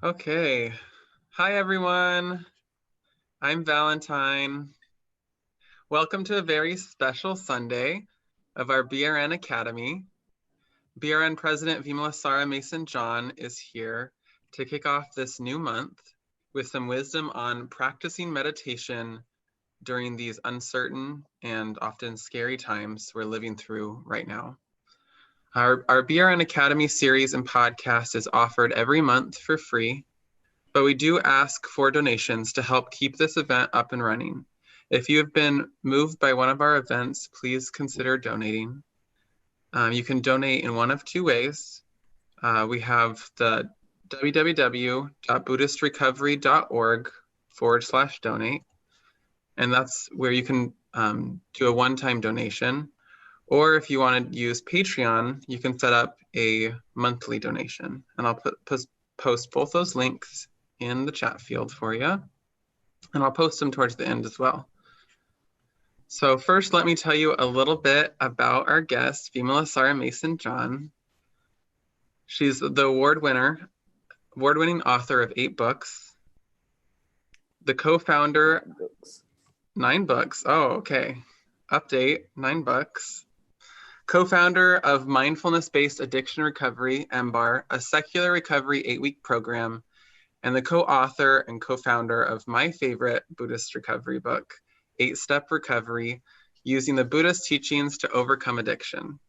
Okay. Hi, everyone. I'm Valentine. Welcome to a very special Sunday of our BRN Academy. BRN President Vimalasara Mason John is here to kick off this new month with some wisdom on practicing meditation during these uncertain and often scary times we're living through right now. Our BRN Academy series and podcast is offered every month for free, but we do ask for donations to help keep this event up and running. If you have been moved by one of our events, please consider donating. You can donate in one of two ways. We have the www.buddhistrecovery.org/donate, and that's where you can do a one-time donation. Or if you want to use Patreon, you can set up a monthly donation. And I'll post both those links in the chat field for you. And I'll post them towards the end as well. So first, let me tell you a little bit about our guest, Vimalasara Mason John. She's the award-winning author of 8 books, the co-founder, 9 books. Oh, okay. Update, 9 books. Co-founder of Mindfulness-Based Addiction Recovery, MBAR, a secular recovery 8-week program, and the co-author and co-founder of my favorite Buddhist recovery book, 8-Step Recovery, Using the Buddhist Teachings to Overcome Addiction.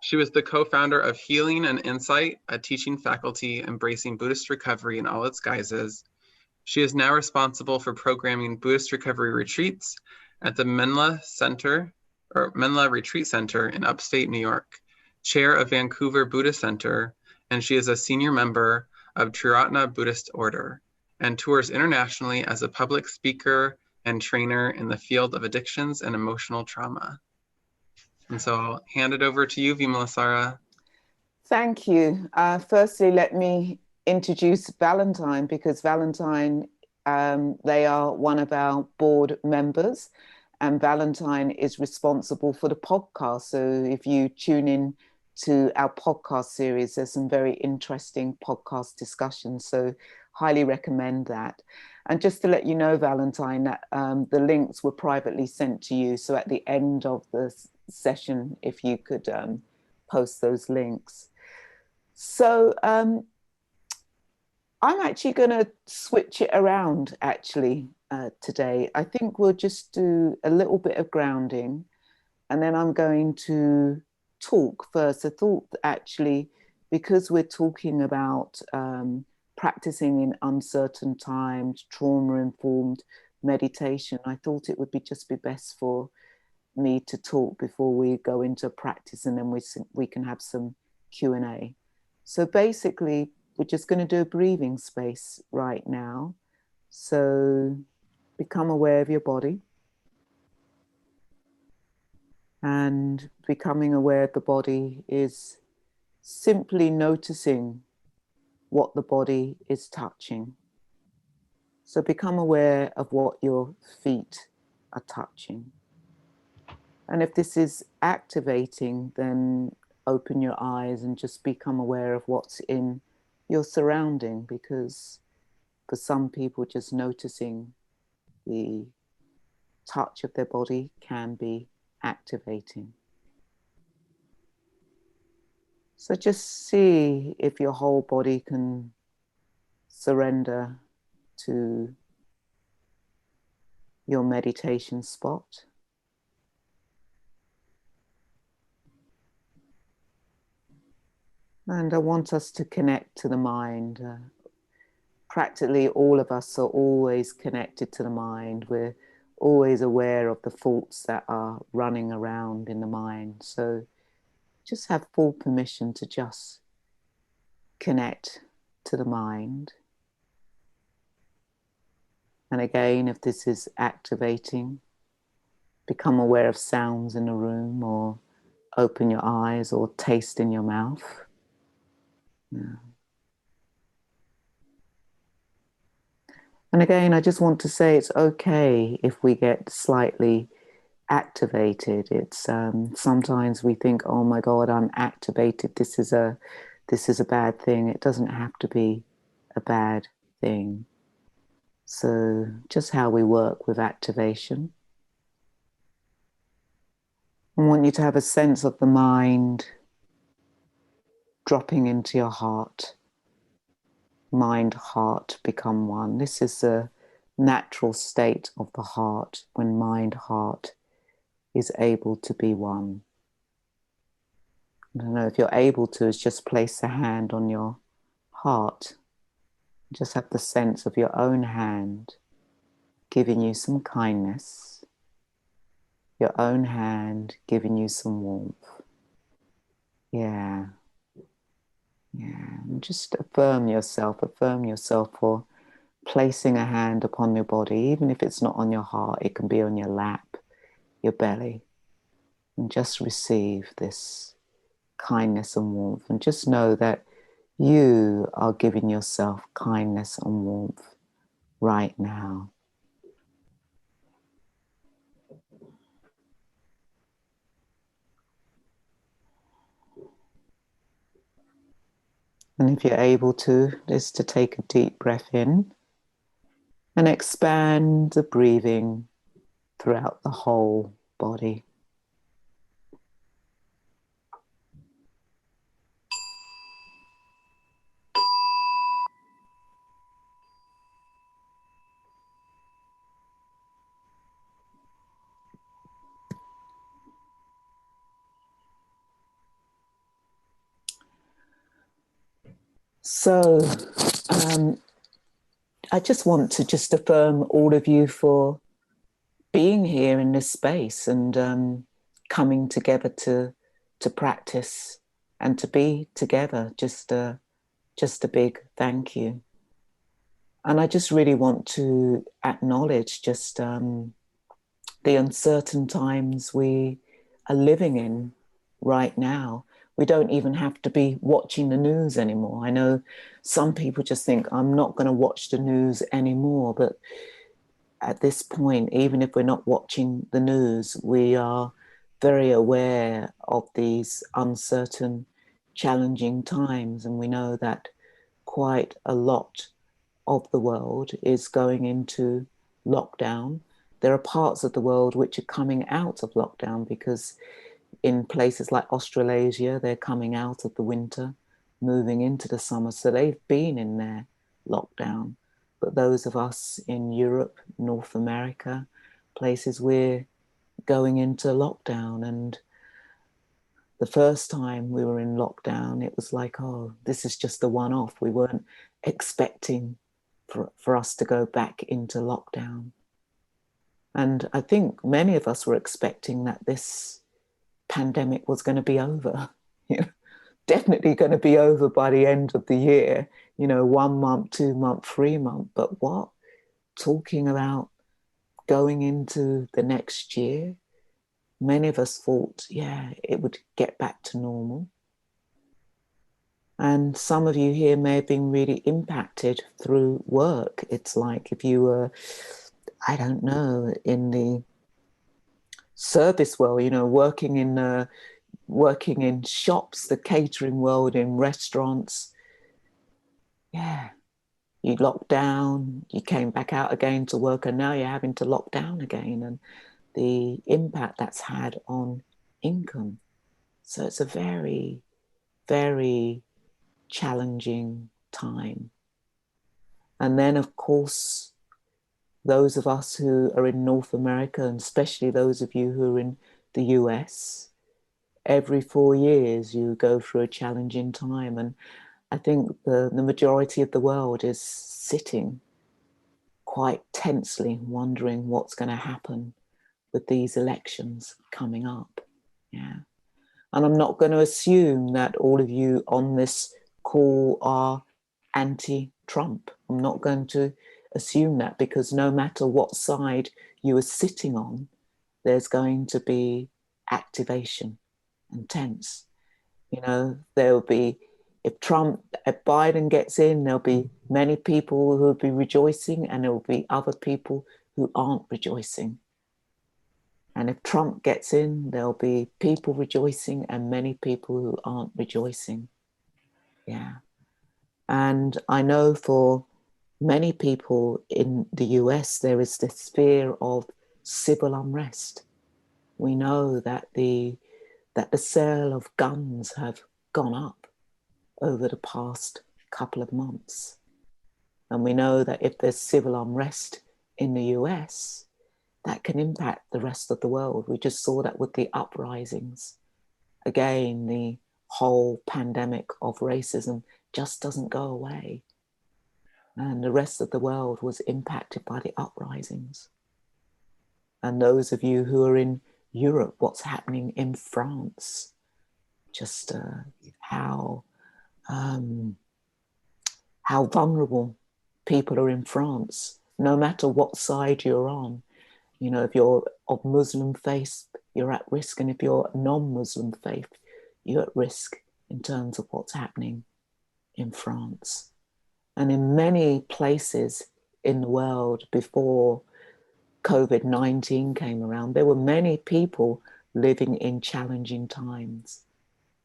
She was the co-founder of Healing and Insight, a teaching faculty embracing Buddhist recovery in all its guises. She is now responsible for programming Buddhist Recovery Retreats at the Menla Retreat Centre in Upstate New York, chair of Vancouver Buddhist Centre, and she is a senior member of Triratna Buddhist Order and tours internationally as a public speaker and trainer in the field of addictions and emotional trauma. And so I'll hand it over to you, Vimalasara. Thank you. Firstly, let me introduce Valentine, because Valentine, they are one of our board members, and Valentine is responsible for the podcast. So if you tune in to our podcast series, there's some very interesting podcast discussions. So highly recommend that. And just to let you know, Valentine, that the links were privately sent to you. So at the end of the session, if you could post those links. So I'm actually going to switch it around today. I think we'll just do a little bit of grounding, and then I'm going to talk first. I thought actually, because we're talking about practicing in uncertain times, trauma-informed meditation, I thought it would just be best for me to talk before we go into practice, and then we can have some Q&A. So basically, we're just going to do a breathing space right now. So become aware of your body. And becoming aware of the body is simply noticing what the body is touching. So become aware of what your feet are touching. And if this is activating, then open your eyes and just become aware of what's in your surrounding, because for some people, just noticing the touch of their body can be activating. So just see if your whole body can surrender to your meditation spot. And I want us to connect to the mind. Practically all of us are always connected to the mind. We're always aware of the thoughts that are running around in the mind. So just have full permission to just connect to the mind. And again, if this is activating, become aware of sounds in the room, or open your eyes, or taste in your mouth. Yeah. And again, I just want to say it's okay if we get slightly activated. It's sometimes we think, oh my God, I'm activated. This is a bad thing. It doesn't have to be a bad thing. So just how we work with activation. I want you to have a sense of the mind dropping into your heart. Mind, heart become one. This is the natural state of the heart when mind, heart is able to be one. I don't know if you're able to, is just place a hand on your heart. Just have the sense of your own hand giving you some kindness, your own hand giving you some warmth. Yeah. And just affirm yourself for placing a hand upon your body, even if it's not on your heart, it can be on your lap, your belly, and just receive this kindness and warmth, and just know that you are giving yourself kindness and warmth right now. And if you're able to, is to take a deep breath in and expand the breathing throughout the whole body. So I just want to just affirm all of you for being here in this space and coming together to practice and to be together. Just a big thank you. And I just really want to acknowledge just the uncertain times we are living in right now. We don't even have to be watching the news anymore. I know some people just think, I'm not going to watch the news anymore. But at this point, even if we're not watching the news, we are very aware of these uncertain, challenging times. And we know that quite a lot of the world is going into lockdown. There are parts of the world which are coming out of lockdown, because in places like Australasia, they're coming out of the winter, moving into the summer. So they've been in their lockdown. But those of us in Europe, North America, places, we're going into lockdown. And the first time we were in lockdown, it was like, oh, this is just a one-off. We weren't expecting for us to go back into lockdown. And I think many of us were expecting that this pandemic was going to be over, definitely going to be over by the end of the year, 1 month, 2 month, 3 month. But what? Talking about going into the next year, many of us thought, it would get back to normal. And some of you here may have been really impacted through work. It's like if you were, I don't know, in the service world, working in shops, the catering world, in restaurants. You locked down, you came back out again to work, and now you're having to lock down again, and the impact that's had on income. So it's a very, very challenging time. And then, of course, those of us who are in North America, and especially those of you who are in the US, every 4 years you go through a challenging time. And I think the majority of the world is sitting quite tensely, wondering what's going to happen with these elections coming up. And I'm not going to assume that all of you on this call are anti-Trump. I'm not going to assume that, because no matter what side you are sitting on, there's going to be activation and tense. There will be, if Biden gets in, there'll be many people who will be rejoicing, and there will be other people who aren't rejoicing. And if Trump gets in, there'll be people rejoicing and many people who aren't rejoicing. And I know for many people in the US, there is this fear of civil unrest. We know that the sale of guns have gone up over the past couple of months. And we know that if there's civil unrest in the US, that can impact the rest of the world. We just saw that with the uprisings. Again, the whole pandemic of racism just doesn't go away. And the rest of the world was impacted by the uprisings. And those of you who are in Europe, what's happening in France, just how vulnerable people are in France, no matter what side you're on. You know, if you're of Muslim faith, you're at risk. And if you're non-Muslim faith, you're at risk in terms of what's happening in France. And in many places in the world before COVID-19 came around, there were many people living in challenging times,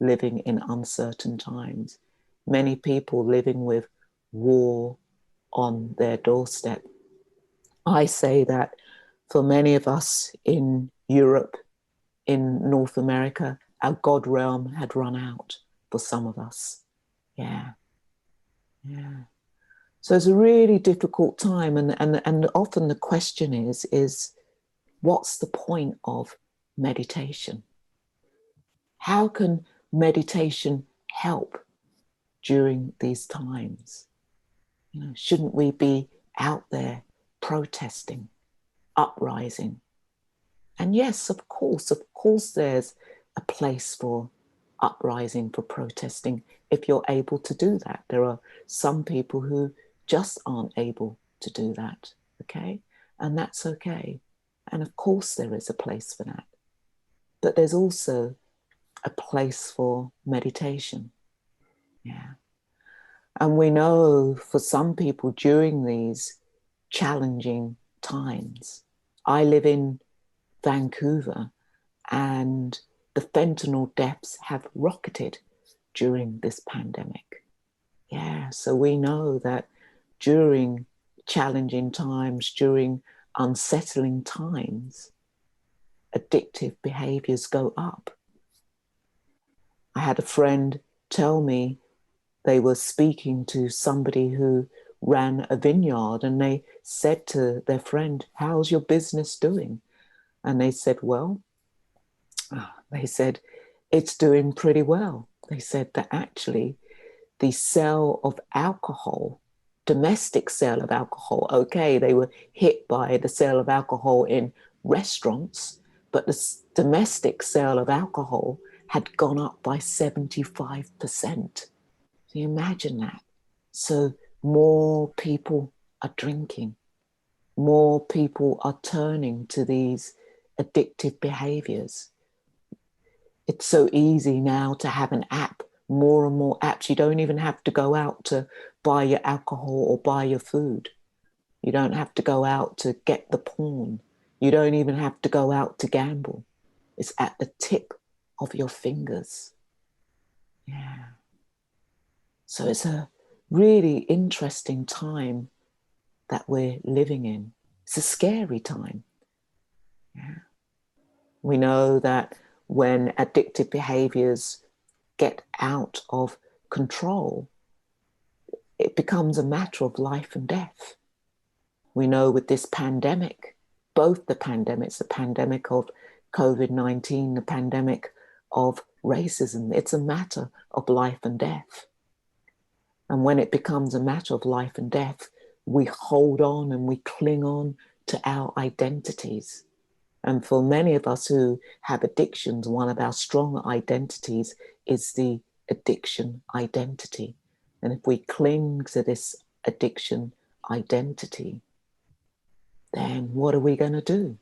living in uncertain times, many people living with war on their doorstep. I say that for many of us in Europe, in North America, our God realm had run out for some of us. Yeah. So it's a really difficult time. And often the question is what's the point of meditation? How can meditation help during these times? You know, shouldn't we be out there protesting, uprising? And yes, of course, there's a place for uprising, for protesting, if you're able to do that. There are some people who just aren't able to do that, okay? And that's okay. And of course there is a place for that. But there's also a place for meditation. Yeah. And we know for some people during these challenging times, I live in Vancouver, and the fentanyl deaths have rocketed during this pandemic. Yeah, so we know that during challenging times, during unsettling times, addictive behaviors go up. I had a friend tell me they were speaking to somebody who ran a vineyard, and they said to their friend, "How's your business doing?" And they said, it's doing pretty well. They said that actually the sale of alcohol, domestic sale of alcohol, okay, they were hit by the sale of alcohol in restaurants, but the domestic sale of alcohol had gone up by 75%. So you imagine that. So more people are drinking, more people are turning to these addictive behaviors. It's so easy now to have an app, more and more apps. You don't even have to go out to buy your alcohol or buy your food. You don't have to go out to get the porn. You don't even have to go out to gamble. It's at the tip of your fingers. Yeah. So it's a really interesting time that we're living in. It's a scary time. Yeah. We know that when addictive behaviors get out of control, it becomes a matter of life and death. We know with this pandemic, both the pandemics, the pandemic of COVID-19, the pandemic of racism, it's a matter of life and death. And when it becomes a matter of life and death, we hold on and we cling on to our identities. And for many of us who have addictions, one of our strong identities is the addiction identity. And if we cling to this addiction identity, then what are we going to do?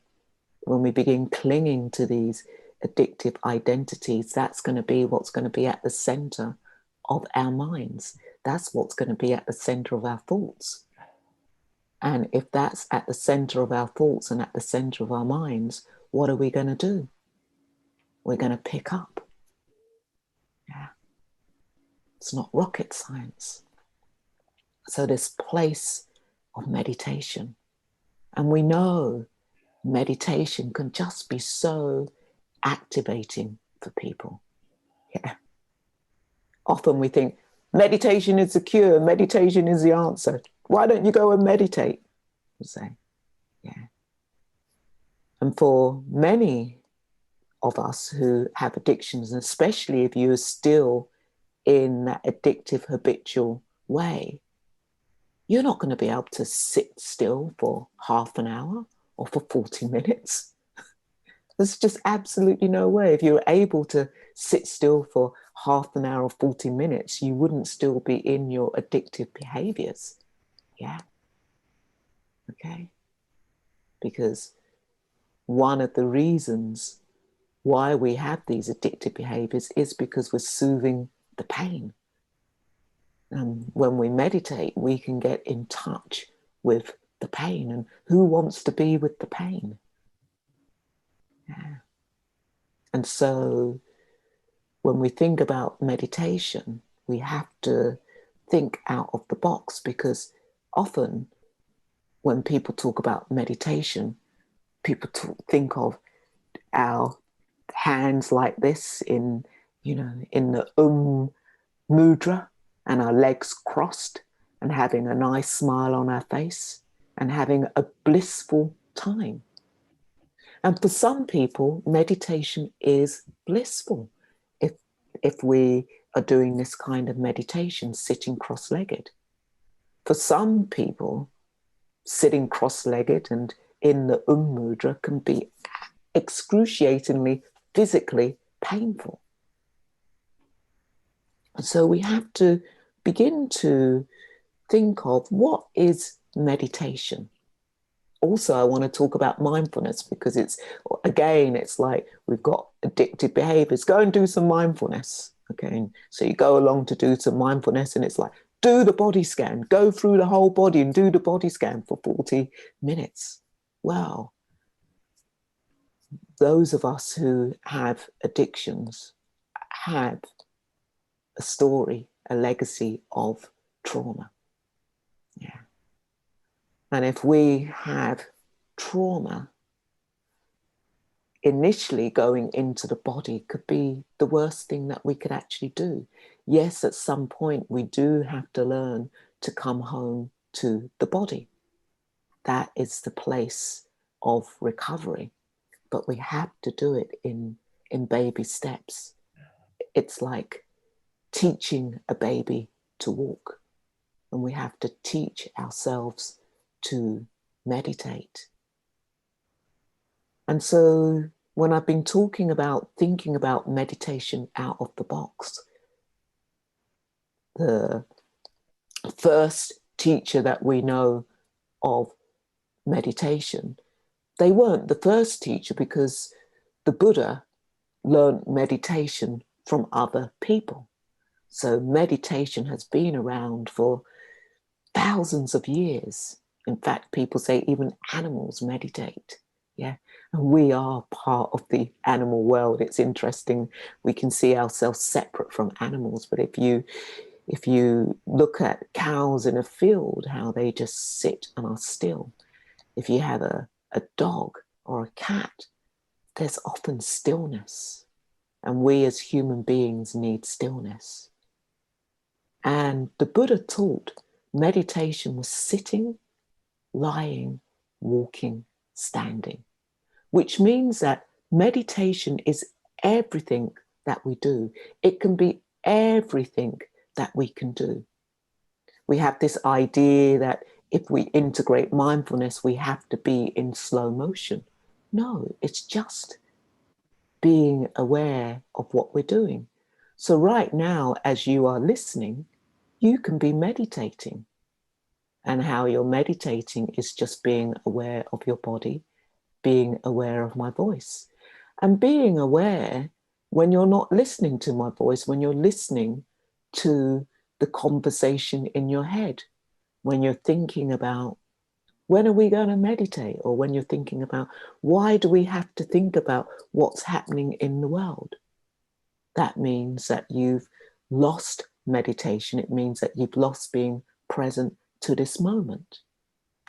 When we begin clinging to these addictive identities, that's going to be what's going to be at the center of our minds. That's what's going to be at the center of our thoughts. And if that's at the center of our thoughts and at the center of our minds, what are we going to do? We're going to pick up. Yeah. It's not rocket science. So this place of meditation. And we know meditation can just be so activating for people. Yeah. Often we think meditation is the cure, meditation is the answer. Why don't you go and meditate? We say, yeah. And for many of us who have addictions, and especially if you're still in that addictive habitual way, you're not going to be able to sit still for half an hour or for 40 minutes. There's just absolutely no way. If you were able to sit still for half an hour or 40 minutes, you wouldn't still be in your addictive behaviors. Yeah. Okay. Because one of the reasons why we have these addictive behaviors is because we're soothing the pain. And when we meditate, we can get in touch with the pain. And who wants to be with the pain? Yeah. And so when we think about meditation, we have to think out of the box, because often when people talk about meditation, people think of our hands like this in the mudra, and our legs crossed, and having a nice smile on our face and having a blissful time. And for some people, meditation is blissful if we are doing this kind of meditation, sitting cross-legged. For some people, sitting cross-legged and in the mudra can be excruciatingly physically painful. And so we have to begin to think of what is meditation. Also, I want to talk about mindfulness, because it's like we've got addictive behaviors. Go and do some mindfulness. Okay. And so you go along to do some mindfulness, and it's like, do the body scan, go through the whole body and do the body scan for 40 minutes. Well, those of us who have addictions have a story, a legacy of trauma. Yeah. And if we have trauma, initially going into the body could be the worst thing that we could actually do. Yes, at some point we do have to learn to come home to the body. That is the place of recovery, but we have to do it in baby steps. It's like teaching a baby to walk, and we have to teach ourselves to meditate. And so when I've been talking about thinking about meditation out of the box, the first teacher that we know of meditation, they weren't the first teacher, because the Buddha learned meditation from other people. So meditation has been around for thousands of years. In fact, people say even animals meditate. Yeah. And we are part of the animal world. It's interesting. We can see ourselves separate from animals. But if you look at cows in a field, how they just sit and are still. If you have a dog or a cat, there's often stillness. And we as human beings need stillness. And the Buddha taught meditation was sitting, lying, walking, standing, which means that meditation is everything that we do. It can be everything that we can do. We have this idea that if we integrate mindfulness, we have to be in slow motion. No, it's just being aware of what we're doing. So right now, as you are listening, you can be meditating. And how you're meditating is just being aware of your body, being aware of my voice, and being aware when you're not listening to my voice, when you're listening to the conversation in your head, when you're thinking about when are we going to meditate, or when you're thinking about why do we have to think about what's happening in the world. That means that you've lost meditation. It means that you've lost being present to this moment.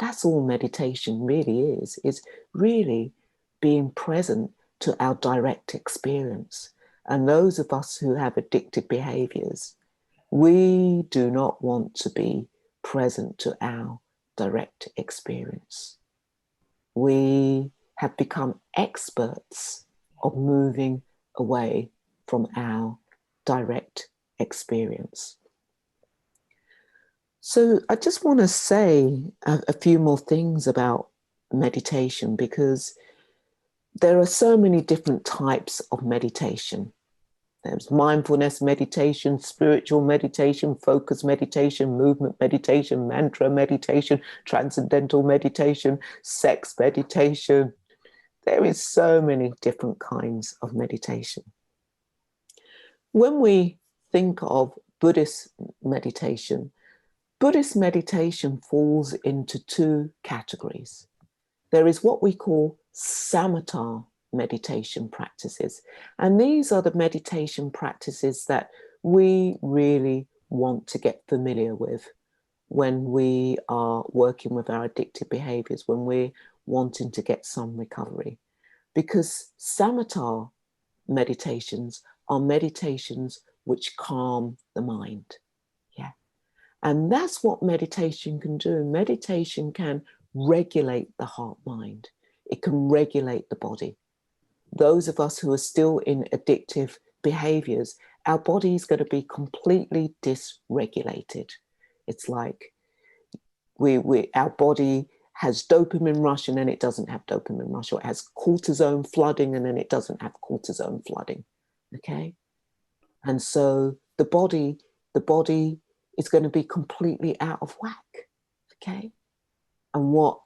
That's all meditation really is really being present to our direct experience. And those of us who have addictive behaviors, we do not want to be present to our direct experience. We have become experts of moving away from our direct experience. So I just want to say a few more things about meditation, because there are so many different types of meditation. There's mindfulness meditation, spiritual meditation, focus meditation, movement meditation, mantra meditation, transcendental meditation, sex meditation. There is so many different kinds of meditation. When we think of Buddhist meditation falls into two categories. There is what we call samatha meditation practices. And these are the meditation practices that we really want to get familiar with when we are working with our addictive behaviors, when we're wanting to get some recovery. Because samatha meditations are meditations which calm the mind. Yeah. And that's what meditation can do. Meditation can regulate the heart-mind. It can regulate the body. Those of us who are still in addictive behaviors, our body is going to be completely dysregulated. It's like our body has dopamine rush and then it doesn't have dopamine rush, or it has cortisone flooding and then it doesn't have cortisone flooding. Okay? And so the body is going to be completely out of whack. Okay? And what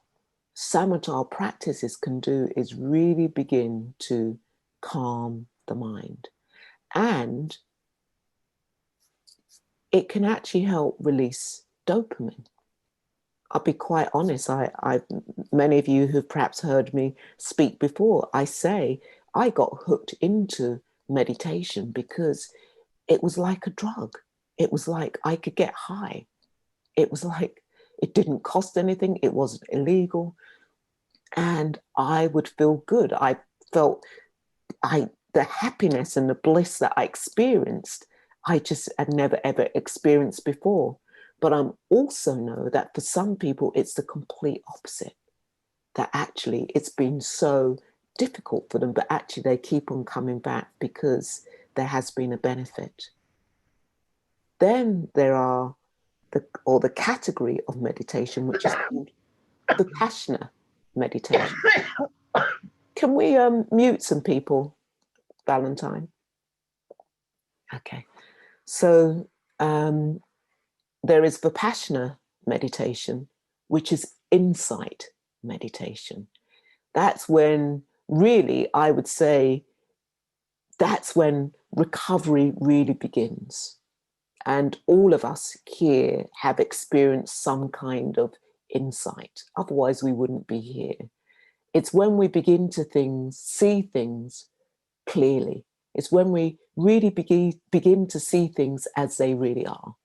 samatha practices can do is really begin to calm the mind. And it can actually help release dopamine. I'll be quite honest, many of you who've perhaps heard me speak before, I say I got hooked into meditation because it was like a drug. It was like I could get high. It was like it didn't cost anything. It wasn't illegal. And I would feel good. I felt the happiness and the bliss that I experienced, I just had never, ever experienced before. But I also know that for some people, it's the complete opposite, that actually it's been so difficult for them, but actually they keep on coming back because there has been a benefit. Then there are the category of meditation, which is called Vipassana meditation. Can we mute some people, Valentine? Okay. So there is Vipassana meditation, which is insight meditation. That's when really, I would say, that's when recovery really begins. And all of us here have experienced some kind of insight. Otherwise, we wouldn't be here. It's when we begin to see things clearly. It's when we really begin to see things as they really are.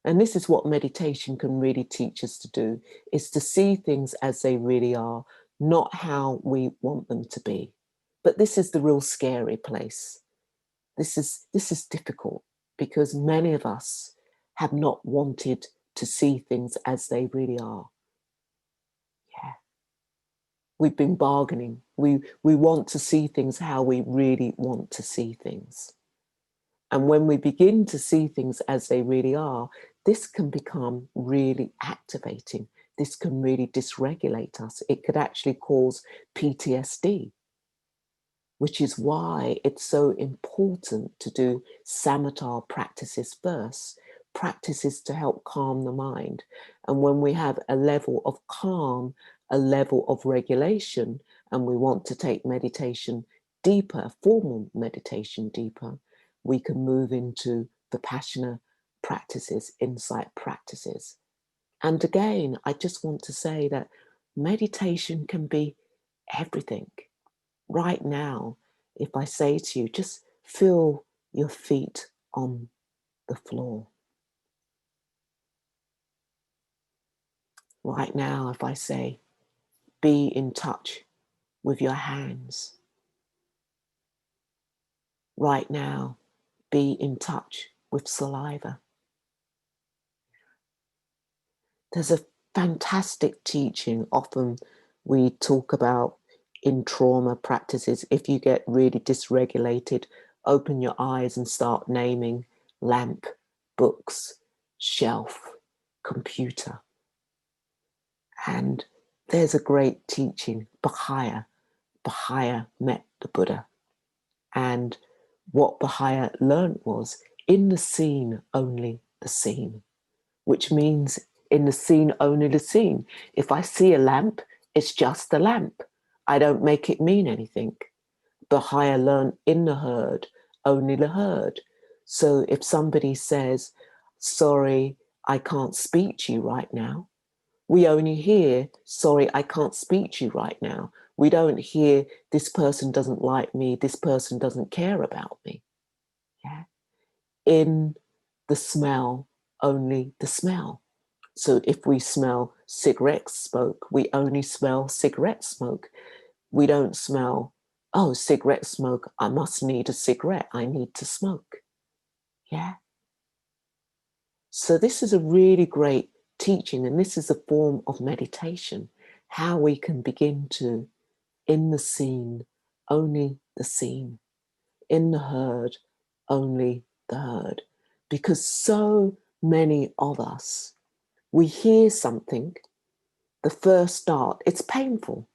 And this is what meditation can really teach us to do, is to see things as they really are, not how we want them to be. But this is the real scary place. This is difficult because many of us have not wanted to see things as they really are. Yeah. We've been bargaining. We want to see things how we really want to see things. And when we begin to see things as they really are, this can become really activating. This can really dysregulate us. It could actually cause PTSD, which is why it's so important to do samatha practices first, practices to help calm the mind. And when we have a level of calm, a level of regulation, and we want to take meditation deeper, formal meditation deeper, we can move into Vipassana practices, insight practices. And again, I just want to say that meditation can be everything. Right now, if I say to you, just feel your feet on the floor. Right now, if I say, be in touch with your hands. Right now, be in touch with saliva. There's a fantastic teaching. Often we talk about in trauma practices, if you get really dysregulated, open your eyes and start naming lamp, books, shelf, computer. And there's a great teaching, Baha'ya. Baha'ya met the Buddha. And what Baha'ya learned was, in the seen, only the seen, which means in the seen, only the seen. If I see a lamp, it's just a lamp. I don't make it mean anything. Baha'ya learned in the herd, only the herd. So if somebody says, sorry, I can't speak to you right now, we only hear, sorry, I can't speak to you right now. We don't hear, this person doesn't like me, this person doesn't care about me. Yeah. In the smell, only the smell. So if we smell cigarette smoke, we only smell cigarette smoke. We don't smell, oh, cigarette smoke, I must need a cigarette, I need to smoke. Yeah. So this is a really great teaching, and this is a form of meditation, how we can begin to, in the seen, only the seen, in the herd, only the herd. Because so many of us, we hear something, the first start, it's painful.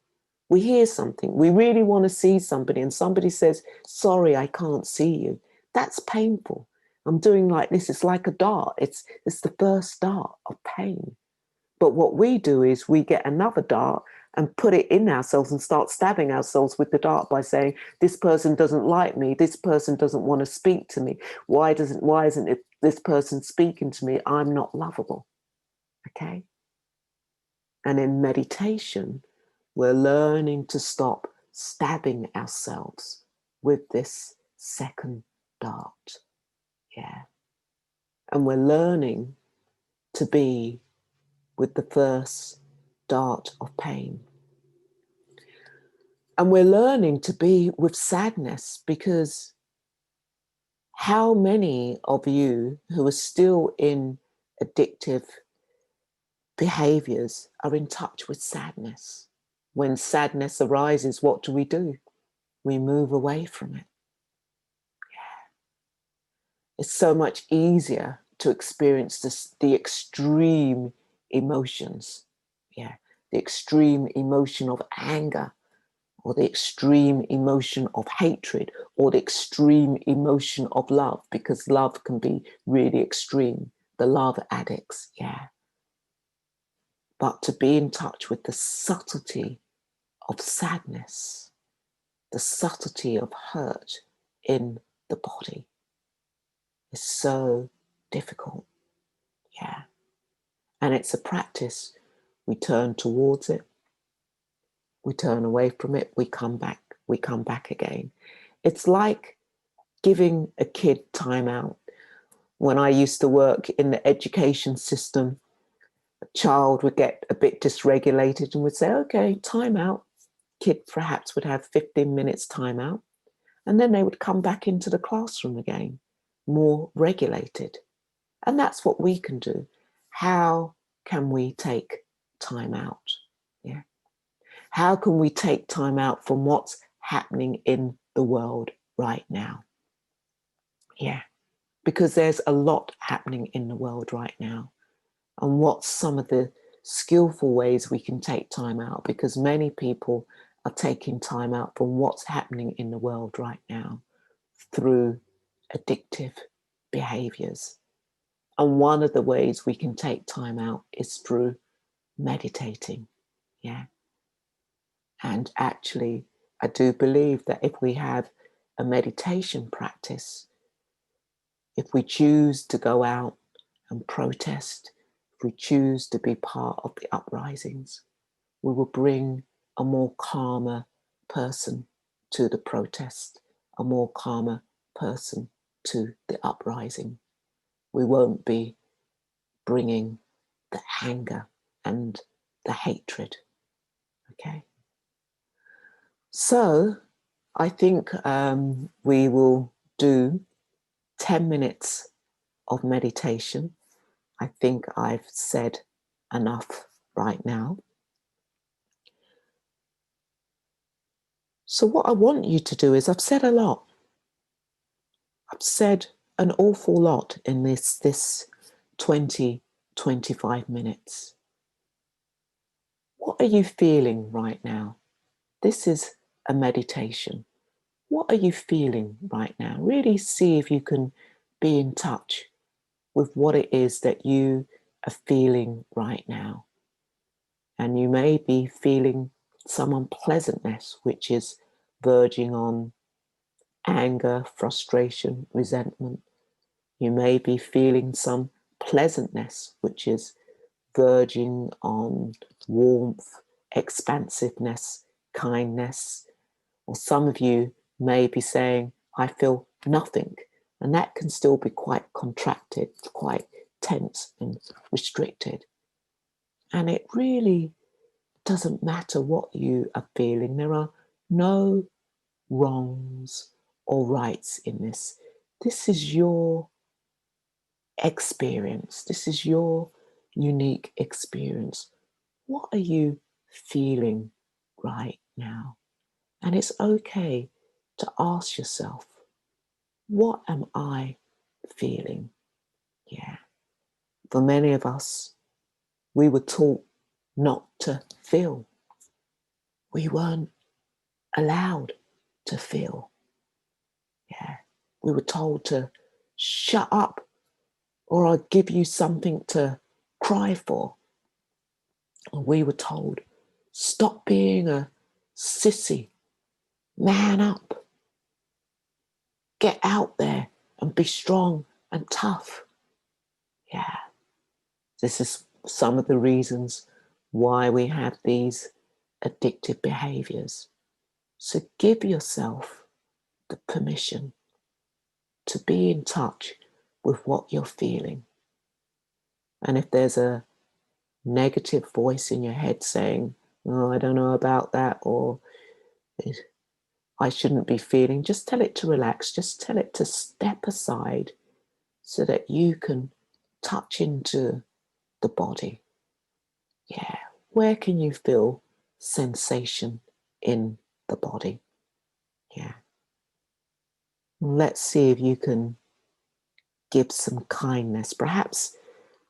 We hear something, we really want to see somebody, and somebody says, sorry, I can't see you. That's painful. I'm doing like this, it's like a dart. It's the first dart of pain. But what we do is we get another dart and put it in ourselves and start stabbing ourselves with the dart by saying, this person doesn't like me, this person doesn't want to speak to me. Why isn't it this person speaking to me? I'm not lovable. Okay? And in meditation, we're learning to stop stabbing ourselves with this second dart. Yeah. And we're learning to be with the first dart of pain. And we're learning to be with sadness, because how many of you who are still in addictive behaviors are in touch with sadness? When sadness arises, what do? We move away from it. It's so much easier to experience the extreme emotions. Yeah, the extreme emotion of anger, or the extreme emotion of hatred, or the extreme emotion of love, because love can be really extreme. The love addicts, yeah. But to be in touch with the subtlety of sadness, the subtlety of hurt in the body, is so difficult. Yeah. And it's a practice. We turn towards it, we turn away from it, we come back again. It's like giving a kid time out. When I used to work in the education system, a child would get a bit dysregulated and would say, okay, time out. Kid perhaps would have 15 minutes time out, and then they would come back into the classroom again, more regulated. And that's what we can do. How can we take time out? Yeah. How can we take time out from what's happening in the world right now? Yeah. Because there's a lot happening in the world right now. And what's some of the skillful ways we can take time out? Because many people are taking time out from what's happening in the world right now through addictive behaviors. And one of the ways we can take time out is through meditating. Yeah. And actually, I do believe that if we have a meditation practice, if we choose to go out and protest, if we choose to be part of the uprisings, we will bring a more calmer person to the protest, a more calmer person to the uprising. We won't be bringing the anger and the hatred. Okay. So I think we will do 10 minutes of meditation. I think I've said enough right now. So what I want you to do is, I've said a lot. I've said an awful lot in this 20, 25 minutes. What are you feeling right now? This is a meditation. What are you feeling right now? Really see if you can be in touch with what it is that you are feeling right now. And you may be feeling some unpleasantness, which is verging on anger, frustration, resentment. You may be feeling some pleasantness, which is verging on warmth, expansiveness, kindness. Or some of you may be saying, I feel nothing. And that can still be quite contracted, quite tense and restricted. And it really doesn't matter what you are feeling. There are no wrongs or rights in this. This is your experience. This is your unique experience. What are you feeling right now? And it's okay to ask yourself, what am I feeling? Yeah. For many of us, we were taught not to feel. We weren't allowed to feel. Yeah. We were told to shut up, or I'll give you something to cry for. Or we were told, stop being a sissy, man up, get out there and be strong and tough. Yeah. This is some of the reasons why we have these addictive behaviors. So give yourself the permission to be in touch with what you're feeling. And if there's a negative voice in your head saying, oh, I don't know about that, or I shouldn't be feeling, just tell it to relax. Just tell it to step aside so that you can touch into the body. Yeah. Where can you feel sensation in the body? Yeah. Let's see if you can give some kindness. Perhaps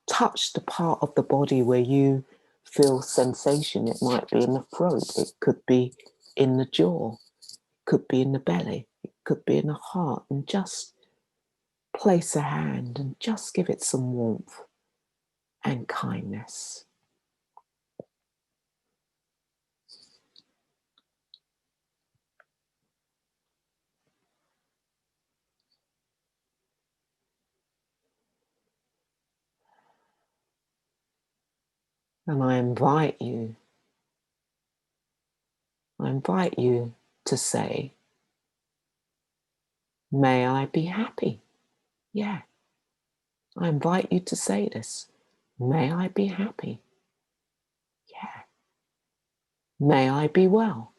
touch the part of the body where you feel sensation. It might be in the throat. It could be in the jaw. It could be in the belly. It could be in the heart. And just place a hand and just give it some warmth and kindness. And I invite you to say, may I be happy? Yeah. I invite you to say this. May I be happy? Yeah. May I be well?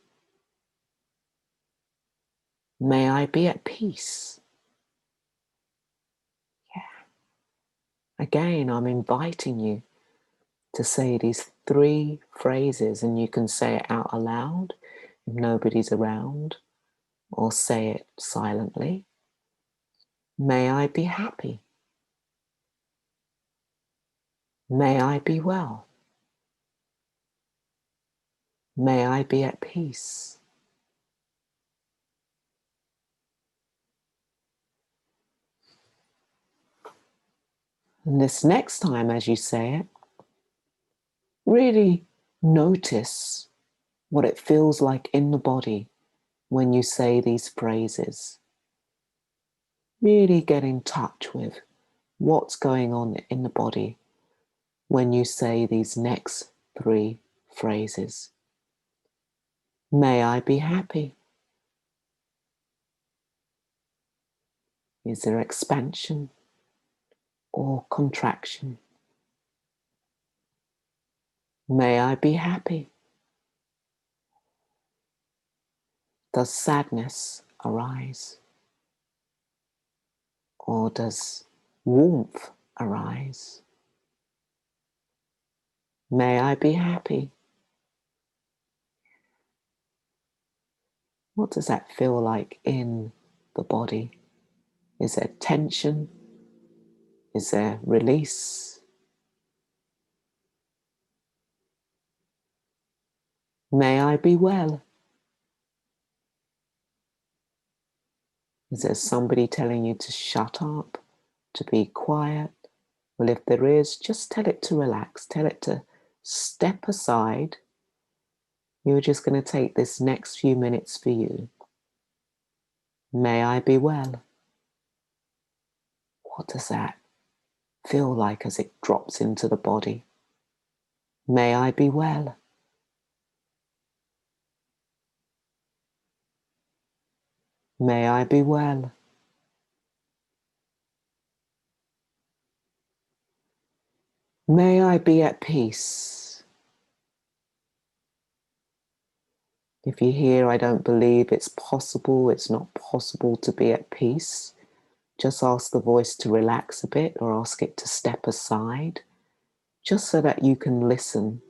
May I be at peace? Yeah. Again, I'm inviting you to say these 3 phrases, and you can say it out aloud if nobody's around, or say it silently. May I be happy? May I be well? May I be at peace? And this next time as you say it, really notice what it feels like in the body when you say these phrases. Really get in touch with what's going on in the body when you say these next 3 phrases. May I be happy? Is there expansion or contraction? May I be happy. Does sadness arise? Or does warmth arise? May I be happy. What does that feel like in the body? Is there tension? Is there release? May I be well. Is there somebody telling you to shut up, to be quiet? Well, if there is, just tell it to relax. Tell it to step aside. You're just going to take this next few minutes for you. May I be well. What does that feel like as it drops into the body? May I be well. May I be well. May I be at peace. If you hear, I don't believe it's possible, it's not possible to be at peace, just ask the voice to relax a bit or ask it to step aside, just so that you can listen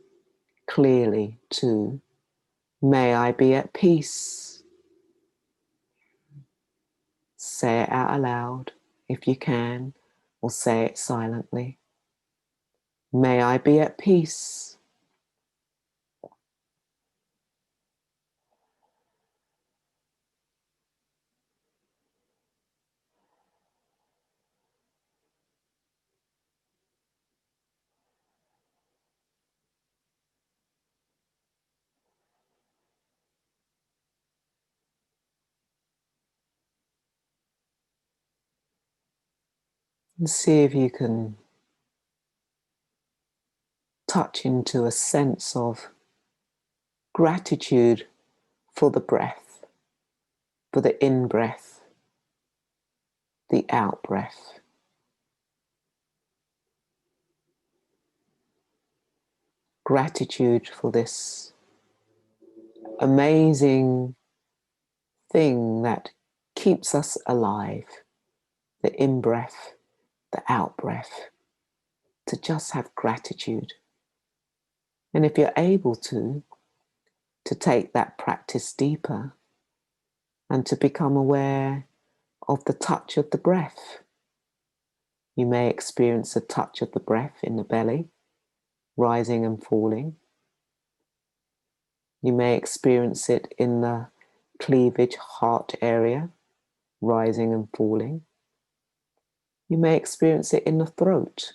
clearly to, may I be at peace. Say it out aloud if you can, or say it silently. May I be at peace. And see if you can touch into a sense of gratitude for the breath, for the in-breath, the out-breath. Gratitude for this amazing thing that keeps us alive, the in-breath, the out-breath, to just have gratitude. And if you're able to take that practice deeper and to become aware of the touch of the breath. You may experience the touch of the breath in the belly, rising and falling. You may experience it in the cleavage heart area, rising and falling. You may experience it in the throat,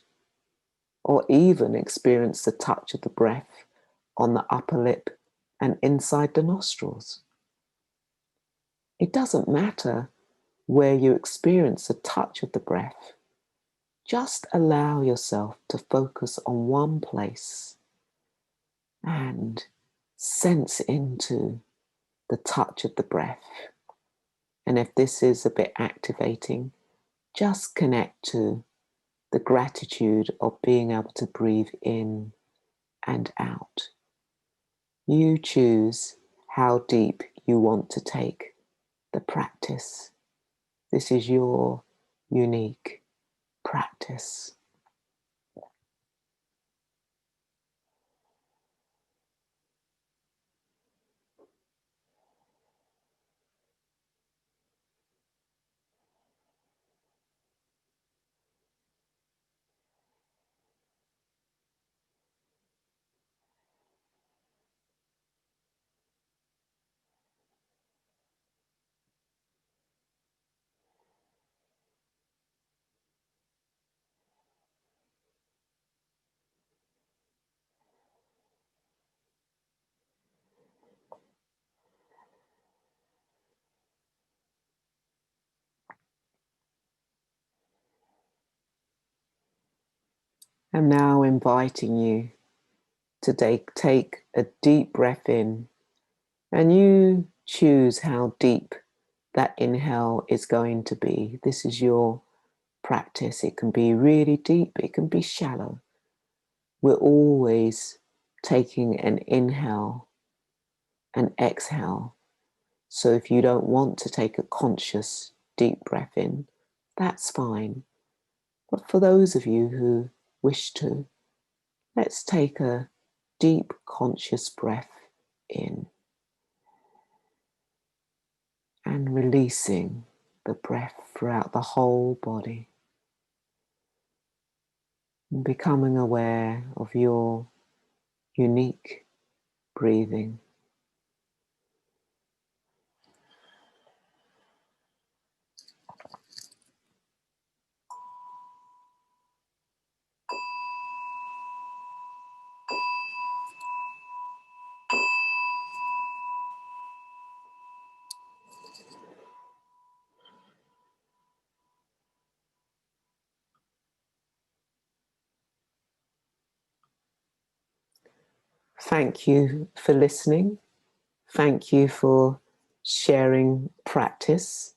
or even experience the touch of the breath on the upper lip and inside the nostrils. It doesn't matter where you experience the touch of the breath. Just allow yourself to focus on one place and sense into the touch of the breath. And if this is a bit activating, just connect to the gratitude of being able to breathe in and out. You choose how deep you want to take the practice. This is your unique practice. I'm now inviting you to take a deep breath in, and you choose how deep that inhale is going to be. This is your practice. It can be really deep, it can be shallow. We're always taking an inhale and exhale. So if you don't want to take a conscious deep breath in, that's fine. But for those of you who wish to, let's take a deep conscious breath in and releasing the breath throughout the whole body, and becoming aware of your unique breathing. Thank you for listening. Thank you for sharing practice.